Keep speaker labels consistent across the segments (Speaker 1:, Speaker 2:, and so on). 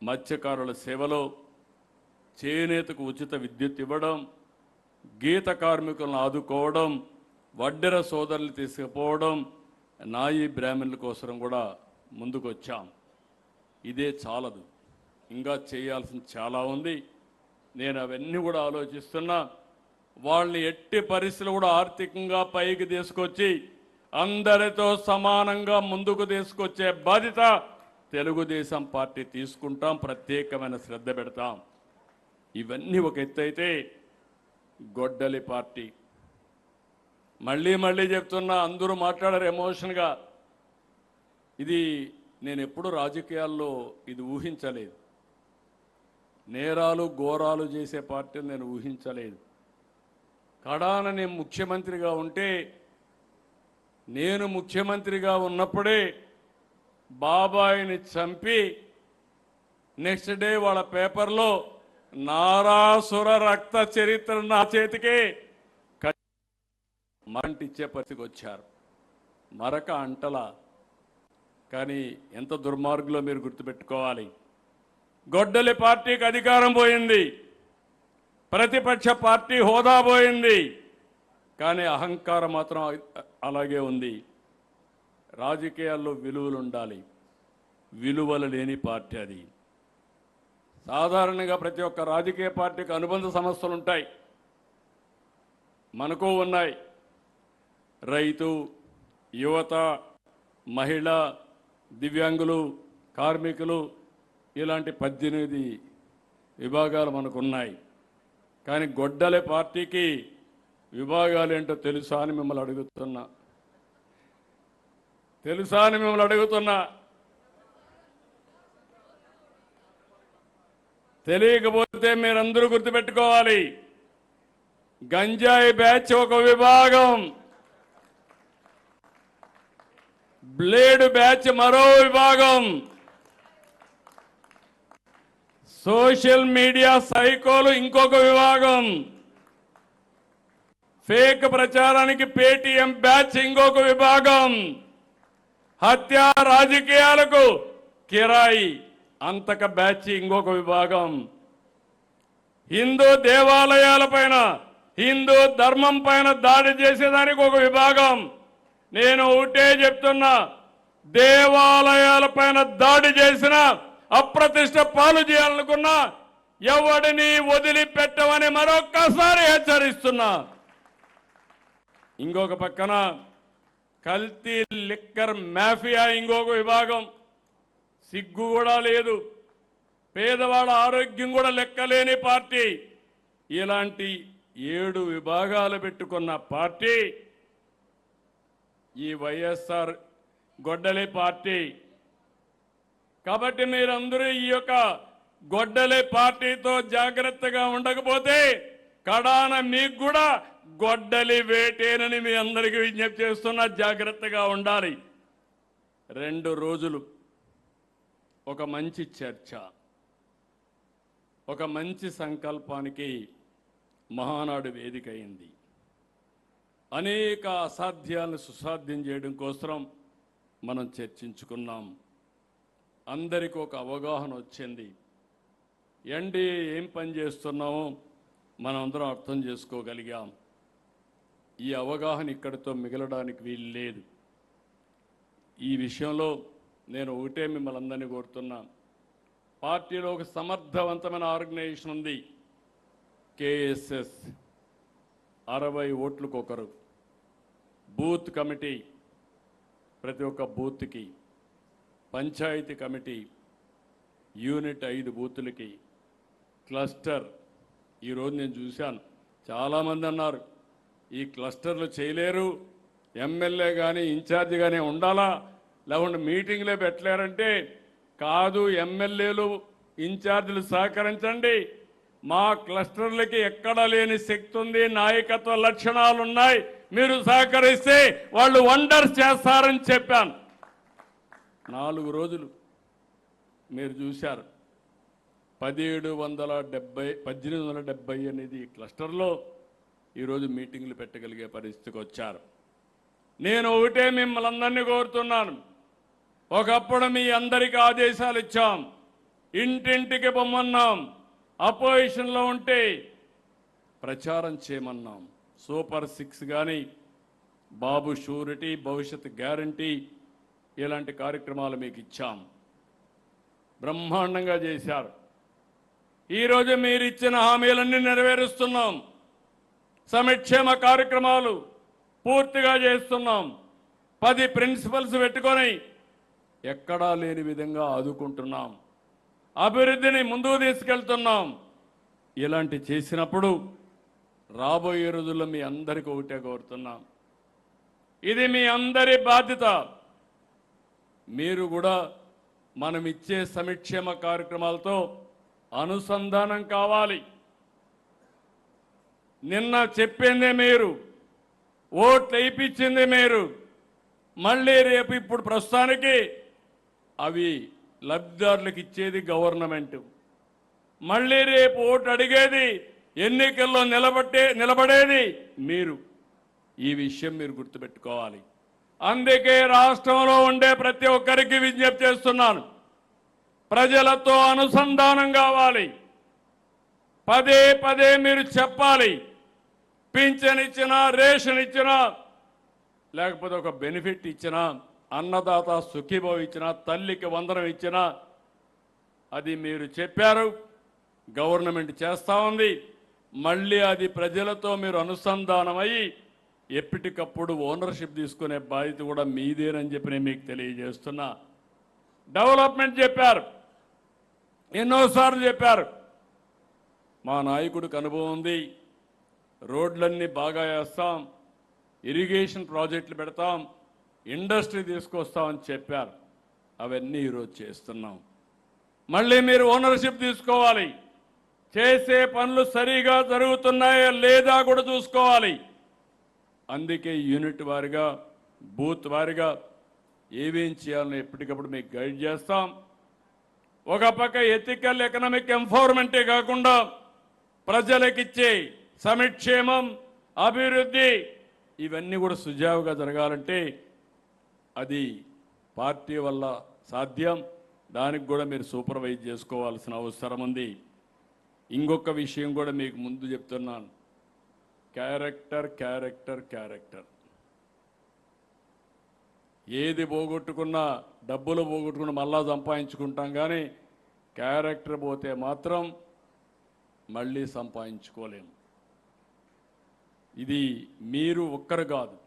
Speaker 1: మత్స్యకారుల సేవలో, చేనేతకు ఉచిత విద్యుత్ ఇవ్వడం, గీత కార్మికులను ఆదుకోవడం, వడ్డెర సోదరులు తీసుకుపోవడం, నాయి బ్రాహ్మణుల కోసం కూడా ముందుకొచ్చాం. ఇదే చాలదు, ఇంకా చేయాల్సింది చాలా ఉంది. నేను అవన్నీ కూడా ఆలోచిస్తున్నా. వాళ్ళని ఎట్టి పరిస్థితులు కూడా ఆర్థికంగా పైకి తీసుకొచ్చి అందరితో సమానంగా ముందుకు తీసుకొచ్చే బాధ్యత తెలుగుదేశం పార్టీ తీసుకుంటాం. ప్రత్యేకమైన శ్రద్ధ పెడతాం. ఇవన్నీ ఒక ఎత్తు అయితే, గొడ్డలి పార్టీ మళ్ళీ మళ్ళీ చెప్తున్నా, అందరూ మాట్లాడారు ఎమోషన్గా. ఇది నేను ఎప్పుడు రాజకీయాల్లో ఇది ఊహించలేదు. నేరాలు ఘోరాలు చేసే పార్టీని నేను ఊహించలేదు. కడాన నేను ముఖ్యమంత్రిగా ఉంటే, నేను ముఖ్యమంత్రిగా ఉన్నప్పుడే బాబాయిని చంపి నెక్స్ట్ డే వాళ్ళ పేపర్లో నారాసుర రక్త చరిత్ర నా చేతికి మరంటిచ్చే పరిస్థితికి వచ్చారు. మరక అంటల. కానీ ఎంత దుర్మార్గులో మీరు గుర్తుపెట్టుకోవాలి. గొడ్డలి పార్టీకి అధికారం పోయింది, ప్రతిపక్ష పార్టీ హోదా పోయింది, కానీ అహంకారం మాత్రం అలాగే ఉంది. రాజకీయాల్లో విలువలు ఉండాలి. విలువలు లేని పార్టీ అది. సాధారణంగా ప్రతి ఒక్క రాజకీయ పార్టీకి అనుబంధ సమస్యలు ఉంటాయి. మనకు ఉన్నాయి. రైతు, యువత, మహిళ, దివ్యాంగులు, కార్మికులు, ఇలాంటి 18 విభాగాలు మనకున్నాయి. కానీ గొడ్డలి పార్టీకి విభాగాలు ఏంటో తెలుసా అని మిమ్మల్ని అడుగుతున్నా. తెలియకపోతే మీరందరూ గుర్తుపెట్టుకోవాలి. గంజాయి బ్యాచ్ ఒక విభాగం, బ్లేడ్ బ్యాచ్ మరో విభాగం, సోషల్ మీడియా సైకోలు ఇంకొక విభాగం, ఫేక్ ప్రచారానికి పేటీఎం బ్యాచ్ ఇంకొక విభాగం, హత్య రాజకీయాలకు కిరాయి అంతక బ్యాచ్ ఇంకొక విభాగం, హిందూ దేవాలయాలపైన, హిందూ ధర్మం పైన దాడి చేసేదానికి ఒక విభాగం. నేను ఒకటే చెప్తున్నా, దేవాలయాలపైన దాడి చేసిన, అప్రతిష్ట పాలు చేయాలనుకున్నా ఎవడిని వదిలిపెట్టమని మరొక్కసారి హెచ్చరిస్తున్నా. ఇంకొక పక్కన కల్తీ లిక్కర్ మాఫియా ఇంకొక విభాగం. సిగ్గు కూడా లేదు, పేదవాళ్ళ ఆరోగ్యం కూడా లెక్కలేని పార్టీ. ఇలాంటి 7 విభాగాలు పెట్టుకున్న పార్టీ ఈ వైఎస్ఆర్ గొడ్డలి పార్టీ. కాబట్టి మీరందరూ ఈ యొక్క గొడ్డలి పార్టీతో జాగ్రత్తగా ఉండకపోతే కడాన మీకు కూడా గొడ్డలి వేటేనని మీ అందరికీ విజ్ఞప్తి చేస్తున్నా. జాగ్రత్తగా ఉండాలి. 2 రోజులు ఒక మంచి చర్చ, ఒక మంచి సంకల్పానికి మహానాడు వేదిక అయింది. అనేక అసాధ్యాలను సుసాధ్యం చేయడం కోసం మనం చర్చించుకున్నాం. అందరికీ ఒక అవగాహన వచ్చింది. ఎన్డీఏ ఏం పని చేస్తున్నామో మనం అందరం అర్థం చేసుకోగలిగాం. ఈ అవగాహన ఇక్కడితో మిగలడానికి వీలు లేదు. ఈ విషయంలో నేను ఒకటే మిమ్మల్ని అందరినీ కోరుతున్నా. పార్టీలో ఒక సమర్థవంతమైన ఆర్గనైజేషన్ ఉంది, కేఎస్ఎస్. 60 ఓట్లకు ఒకరు, బూత్ కమిటీ, ప్రతి ఒక్క బూత్కి, పంచాయతీ కమిటీ, యూనిట్ 5 బూతులకి, క్లస్టర్. ఈరోజు నేను చూశాను, చాలామంది అన్నారు ఈ క్లస్టర్లు చేయలేరు, ఎమ్మెల్యే కానీ ఇన్ఛార్జి కానీ ఉండాలా, లేకుంటే మీటింగ్లే పెట్టలేరంటే, కాదు, ఎమ్మెల్యేలు ఇన్ఛార్జీలు సహకరించండి. మా క్లస్టర్లకి ఎక్కడా లేని శక్తి ఉంది, నాయకత్వ లక్షణాలు ఉన్నాయి, మీరు సహకరిస్తే వాళ్ళు వండర్స్ చేస్తారని చెప్పాను. 4 రోజులు మీరు చూశారు. 1870 అనేది క్లస్టర్లో ఈరోజు మీటింగ్లు పెట్టగలిగే పరిస్థితికి వచ్చారు. నేను ఒకటే మిమ్మల్ని అందరినీ కోరుతున్నాను. ఒకప్పుడు మీ అందరికీ ఆదేశాలు ఇచ్చాం, ఇంటింటికి పొమ్మన్నాం. అపోజిషన్లో ఉంటే ప్రచారం చేయమన్నాం. సూపర్ 6 కానీ, బాబు షూరిటీ, భవిష్యత్ గ్యారంటీ ఇలాంటి కార్యక్రమాలు మీకు ఇచ్చాం. బ్రహ్మాండంగా చేశారు. ఈరోజు మీరు ఇచ్చిన హామీలన్నీ నెరవేరుస్తున్నాం. సంక్షేమ కార్యక్రమాలు పూర్తిగా చేస్తున్నాం. 10 ప్రిన్సిపల్స్ పెట్టుకొని ఎక్కడా లేని విధంగా ఆదుకుంటున్నాం. అభివృద్ధిని ముందుకు తీసుకెళ్తున్నాం. ఇలాంటి చేసినప్పుడు రాబోయే రోజుల్లో మీ అందరికీ ఒకటే కోరుతున్నాం, ఇది మీ అందరి బాధ్యత. మీరు కూడా మనం ఇచ్చే సంక్షేమ కార్యక్రమాలతో అనుసంధానం కావాలి. నిన్న చెప్పిందే మీరు, ఓట్లు వేయించింది మీరు, మళ్ళీ రేపు ఇప్పుడు ప్రస్తుతానికి అవి లబ్ధిదారులకు ఇచ్చేది గవర్నమెంట్. మళ్ళీ రేపు ఓటు అడిగేది, ఎన్నికల్లో నిలబడేది మీరు. ఈ విషయం మీరు గుర్తుపెట్టుకోవాలి. అందుకే రాష్ట్రంలో ఉండే ప్రతి ఒక్కరికి విజ్ఞప్తి చేస్తున్నాను, ప్రజలతో అనుసంధానం కావాలి. పదే పదే మీరు చెప్పాలి. పింఛన్ ఇచ్చినా, రేషన్ ఇచ్చినా, లేకపోతే ఒక బెనిఫిట్ ఇచ్చినా, అన్నదాత సుఖీభావ ఇచ్చినా, తల్లికి వందనం ఇచ్చినా, అది మీరు చెప్పారు, గవర్నమెంట్ చేస్తూ ఉంది. మళ్ళీ అది ప్రజలతో మీరు అనుసంధానమయ్యి ఎప్పటికప్పుడు ఓనర్షిప్ తీసుకునే బాధ్యత కూడా మీదేనని చెప్పి నేను మీకు తెలియజేస్తున్నా. డెవలప్మెంట్ చెప్పారు, ఎన్నోసార్లు చెప్పారు. మా నాయకుడికి అనుభవం ఉంది. రోడ్లన్నీ బాగా వేస్తాం, ఇరిగేషన్ ప్రాజెక్టులు పెడతాం, ఇండస్ట్రీ తీసుకొస్తామని చెప్పారు. అవన్నీ ఈరోజు చేస్తున్నాం. మళ్ళీ మీరు ఓనర్షిప్ తీసుకోవాలి. చేసే పనులు సరిగా జరుగుతున్నాయా లేదా కూడా చూసుకోవాలి. అందుకే యూనిట్ వారిగా, బూత్ వారిగా ఏమేం చేయాలని ఎప్పటికప్పుడు మీకు గైడ్ చేస్తాం. ఒక పక్క ఎథికల్ ఎకనామిక్ ఎంపవర్మెంటే కాకుండా ప్రజలకిచ్చే సంక్షేమం, అభివృద్ధి ఇవన్నీ కూడా సుజావుగా జరగాలంటే అది పార్టీ వల్ల సాధ్యం. దానికి కూడా మీరు సూపర్వైజ్ చేసుకోవాల్సిన అవసరం ఉంది. ఇంకొక విషయం కూడా మీకు ముందు చెప్తున్నాను, క్యారెక్టర్ క్యారెక్టర్ క్యారెక్టర్. ఏది పోగొట్టుకున్నా, డబ్బులు పోగొట్టుకున్నా మళ్ళా సంపాదించుకుంటాం, కానీ క్యారెక్టర్ పోతే మాత్రం మళ్ళీ సంపాదించుకోలేము. ఇది మీరు ఒక్కరు కాదు,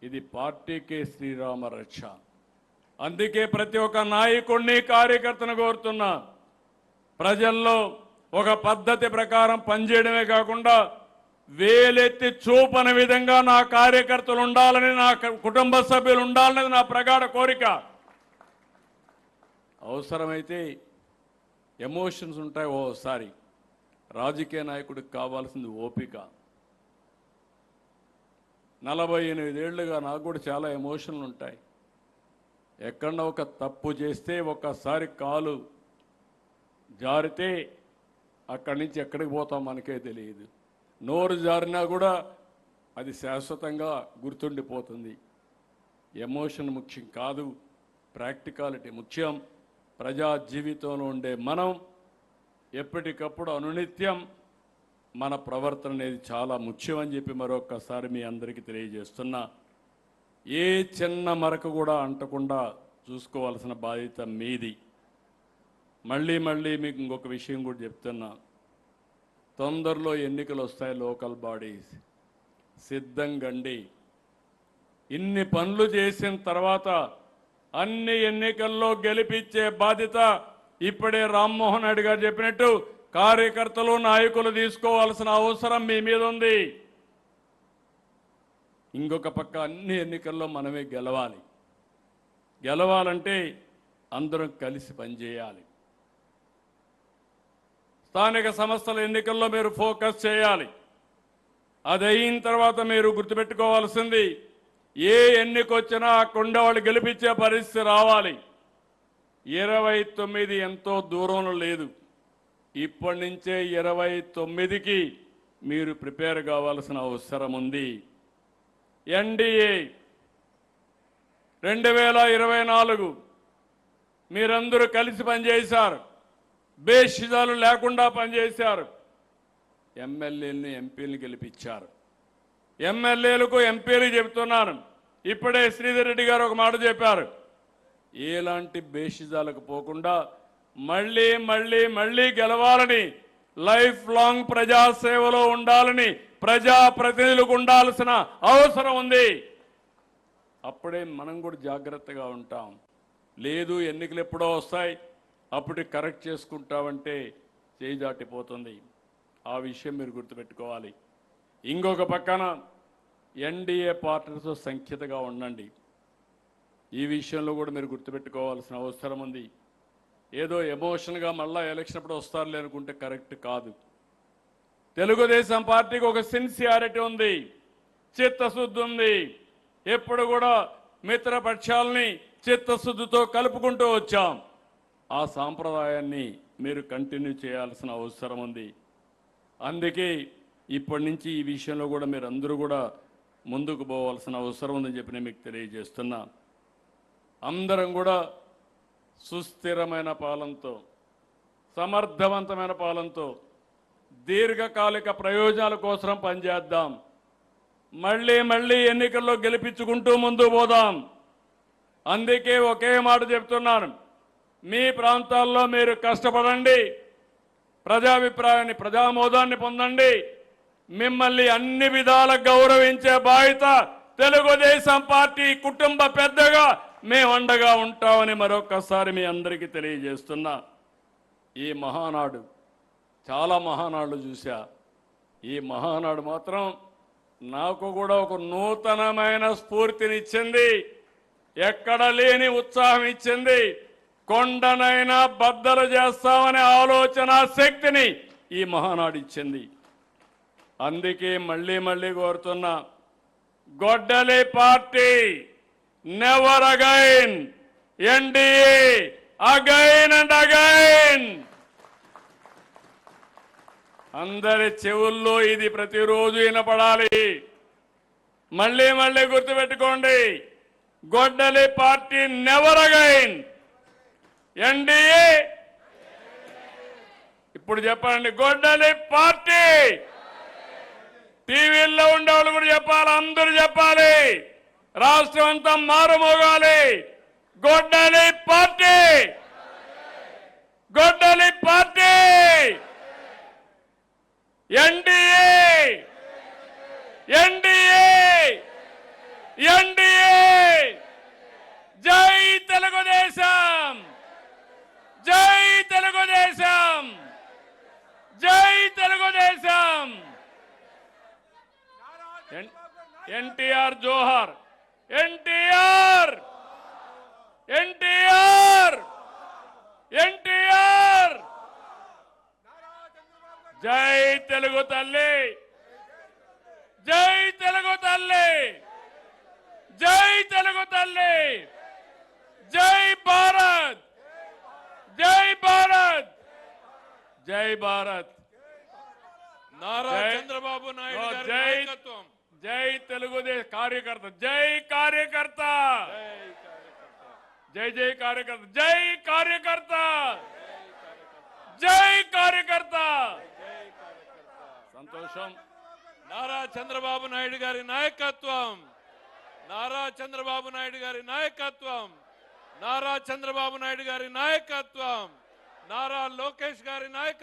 Speaker 1: ఇది పార్టీకే శ్రీరామ రక్ష. అందుకే ప్రతి ఒక్క నాయకుడిని, కార్యకర్తను కోరుతున్నా, ప్రజల్లో ఒక పద్ధతి ప్రకారం పనిచేయడమే కాకుండా వేలెత్తి చూపని విధంగా నా కార్యకర్తలు ఉండాలని, నా కుటుంబ సభ్యులు ఉండాలనేది నా ప్రగాఢ కోరిక. అవసరమైతే ఎమోషన్స్ ఉంటాయి ఓసారి. రాజకీయ నాయకుడికి కావాల్సింది ఓపిక. 48 ఏళ్లుగా నాకు కూడా చాలా ఎమోషన్లు ఉంటాయి. ఎక్కడన్నా ఒక తప్పు చేస్తే, ఒక్కసారి కాలు జారితే అక్కడి నుంచి ఎక్కడికి పోతాం మనకే తెలియదు. నోరు జారినా కూడా అది శాశ్వతంగా గుర్తుండిపోతుంది. ఎమోషన్ ముఖ్యం కాదు, ప్రాక్టికాలిటీ ముఖ్యం. ప్రజా జీవితంలో ఉండే మనం ఎప్పటికప్పుడు అనునిత్యం మన ప్రవర్తన అనేది చాలా ముఖ్యం అని చెప్పి మరొక్కసారి మీ అందరికీ తెలియజేస్తున్నా. ఏ చిన్న మరక కూడా అంటకుండా చూసుకోవాల్సిన బాధ్యత మీది. మళ్ళీ మీకు ఇంకొక విషయం కూడా చెప్తున్నా, తొందరలో ఎన్నికలు వస్తాయి. లోకల్ బాడీస్ సిద్ధంగండి. ఇన్ని పనులు చేసిన తర్వాత అన్ని ఎన్నికల్లో గెలిపించే బాధ్యత ఇప్పుడే రామ్మోహన్ రెడ్డి గారు చెప్పినట్టు కార్యకర్తలు, నాయకులు తీసుకోవాల్సిన అవసరం మీ మీద ఉంది. ఇంకొక పక్క అన్ని ఎన్నికల్లో మనమే గెలవాలి. గెలవాలంటే అందరం కలిసి పనిచేయాలి. స్థానిక సంస్థల ఎన్నికల్లో మీరు ఫోకస్ చేయాలి. అది అయిన తర్వాత మీరు గుర్తుపెట్టుకోవాల్సింది, ఏ ఎన్నికొచ్చినా అక్కడ వాళ్ళు గెలిపించే పరిస్థితి రావాలి. 29 ఎంతో దూరంలో లేదు. ఇప్పటి నుంచే 29కి మీరు ప్రిపేర్ కావాల్సిన అవసరం ఉంది. ఎన్డీఏ 2024 మీరందరూ కలిసి పనిచేశారు. బేషిజాలు లేకుండా పనిచేశారు. ఎమ్మెల్యేలను ఎంపీలను గెలిపించారు. ఎమ్మెల్యేలకు ఎంపీలు చెబుతున్నాను, ఇప్పుడే శ్రీధర్ రెడ్డి గారు ఒక మాట చెప్పారు. ఎలాంటి బేషిజాలకు పోకుండా మళ్ళీ మళ్ళీ మళ్ళీ గెలవాలని, లైఫ్ లాంగ్ ప్రజాసేవలో ఉండాలని ప్రజాప్రతినిధులకు ఉండాల్సిన అవసరం ఉంది. అప్పుడే మనం కూడా జాగ్రత్తగా ఉంటాం. లేదు ఎన్నికలు ఎప్పుడో వస్తాయి అప్పుడు కరెక్ట్ చేసుకుంటామంటే చేయి దాటిపోతుంది. ఆ విషయం మీరు గుర్తుపెట్టుకోవాలి. ఇంకొక పక్కన ఎన్డీఏ పార్టీలతో సంఖ్యతగా ఉండండి. ఈ విషయంలో కూడా మీరు గుర్తుపెట్టుకోవాల్సిన అవసరం ఉంది. ఏదో ఎమోషన్గా మళ్ళా ఎలక్షన్ అప్పుడు వస్తారులే అనుకుంటే కరెక్ట్ కాదు. తెలుగుదేశం పార్టీకి ఒక సిన్సియారిటీ ఉంది, చిత్తశుద్ధి ఉంది. ఎప్పుడు కూడా మిత్రపక్షాలని చిత్తశుద్ధితో కలుపుకుంటూ వచ్చాం. ఆ సాంప్రదాయాన్ని మీరు కంటిన్యూ చేయాల్సిన అవసరం ఉంది. అందుకే ఇప్పటి నుంచి ఈ విషయంలో కూడా మీరు అందరూ కూడా ముందుకు పోవాల్సిన అవసరం ఉందని చెప్పి నేను మీకు తెలియజేస్తున్నా. అందరం కూడా సుస్థిరమైన పాలనతో, సమర్థవంతమైన పాలనతో దీర్ఘకాలిక ప్రయోజనాల కోసం పనిచేద్దాం. మళ్ళీ మళ్ళీ ఎన్నికల్లో గెలిపించుకుంటూ ముందు పోదాం. అందుకే ఒకే మాట చెప్తున్నాను, మీ ప్రాంతాల్లో మీరు కష్టపడండి, ప్రజాభిప్రాయాన్ని ప్రజామోదాన్ని పొందండి. మిమ్మల్ని అన్ని విధాల గౌరవించే బాధ్యత తెలుగుదేశం పార్టీ కుటుంబ పెద్దగా మేము అండగా ఉంటామని మరొకసారి మీ అందరికీ తెలియజేస్తున్నా. ఈ మహానాడు, చాలా మహానాడు చూశా. ఈ మహానాడు మాత్రం నాకు కూడా ఒక నూతనమైన స్ఫూర్తినిచ్చింది, ఎక్కడ లేని ఉత్సాహం ఇచ్చింది. కొండనైనా బద్దలు చేస్తామనే ఆలోచన శక్తిని ఈ మహానాడు ఇచ్చింది. అందుకే మళ్ళీ మళ్ళీ కోరుతున్నా, గొడ్డలి party never again, NDA again and again. అందరి చెవుల్లో ఇది ప్రతిరోజు వినపడాలి. మళ్ళీ మళ్ళీ గుర్తుపెట్టుకోండి, గొడ్డలి పార్టీ నెవర్ అగైన్, ఎన్డీఏ. ఇప్పుడు చెప్పండి, గొడ్డలి పార్టీ. టీవీల్లో ఉండేవాళ్ళు కూడా చెప్పాలి, అందరూ చెప్పాలి, రాష్ట్రం అంతా మారుమోగాలి. గొడ్డలి పార్టీ, గొడ్డలి పార్టీ, ఎన్డీఏ, ఎన్డీఏ, ఎన్డీఏ. జై తెలుగుదేశం, జై తెలుగుదేశం, జై తెలుగుదేశం. ఎన్టీఆర్ జోహార్, ఎన్టీఆర్, ఎన్టీఆర్, ఎన్టీఆర్. జై తెలుగు తల్లి, జై తెలుగు తల్లి, జై తెలుగు తల్లి, జై భారత్, జై భారత్, జై భారత్.
Speaker 2: నారా చంద్రబాబు నాయుడు గారి నాయకత్వం.
Speaker 1: జై తెలుగుదేశం కార్యకర్త, జై కార్యకర్త, జై జై కార్యకర్త, జై కార్యకర్త, జై కార్యకర్త. సంతోషం.
Speaker 2: నారా చంద్రబాబు నాయుడు గారి నాయకత్వం, నారా చంద్రబాబు నాయుడు గారి నాయకత్వం, నారా చంద్రబాబు నాయుడు గారి నాయకత్వం, నారా లోకేష్ గారి నాయకత్వం.